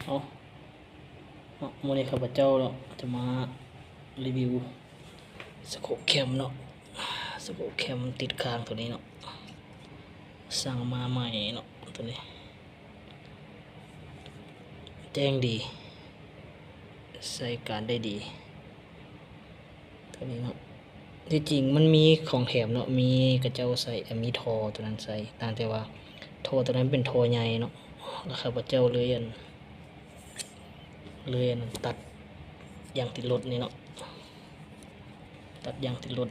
เอาโมเดลข้าพเจ้าเนาะจะมารีวิวสโคปแคมเนาะสโคปแคมติดค้างตัวนี้เนาะสั่งมาใหม่เนาะตัวนี้แจ้งดีใช้การได้ดีตัวนี้เนาะที่จริงมันมีของแถมเนาะมีกระเจ้าใส่มีทอตัวนั้นใส่ต่างแต่ว่าทอตัวนั้นเป็นทอใหญ่เนาะแล้วข้าพเจ้าเลยตัดยางติดรถนี่เนาะตัดยางติดรถ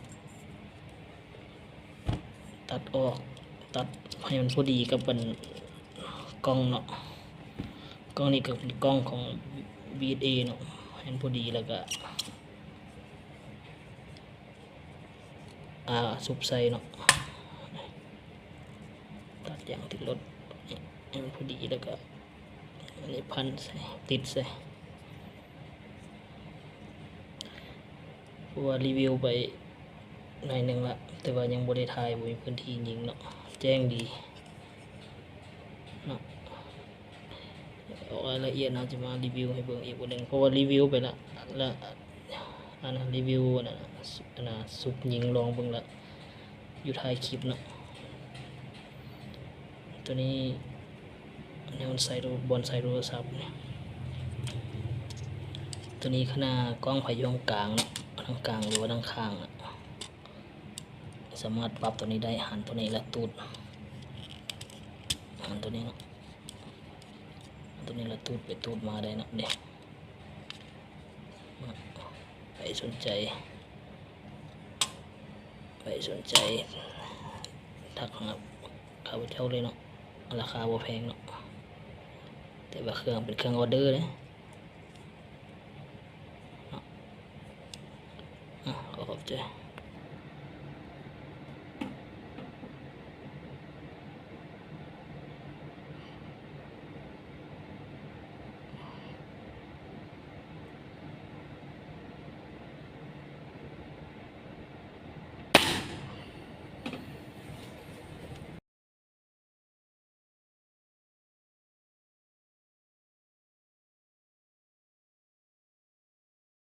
ตัดออกตัดให้มันพอดีกับเป็นกล้องเนาะกล้องนี้ก็เป็นกล้องของ VSA เนาะให้มันพอดีแล้วก็ซุปใส่เนาะตัดยางติดรถให้มันพอดีแล้วก็อันนี้พันใส่ติดใส่เพราะว่ารีวิวไปหน่อยหนึ่งละแต่ว่ายังบ่ได้ถ่ายบ่มีพื้นที่ยิงเนาะแจ้งดีเนาะเอารายละเอียดนะจะมารีวิวให้เบิ่งอีกวันหนึ่งเพราะว่ารีวิวไปละรีวิวสุกยิงลองเบิ่งละอยู่ท้ายคลิปเนาะตัวนี้เนี่ยมันใส่บอลใส่โทรศัพท์เนี่ยตัวนี้ขนาดกล้องพายงกลางเนาะทางกลางหรือว่าทางข้างสามารถปรับตัวนี้ได้หันตัวนี้และตูดหันตัวนี้เนาะตัวนี้และตูดไปตูดมาได้นะเด็กไปสนใจทักหาข้าพเจ้าเลยเนาะราคาบ่แพงเนาะแต่ว่าเครื่องเป็นเครื่องออเดอร์เลยขอบใจ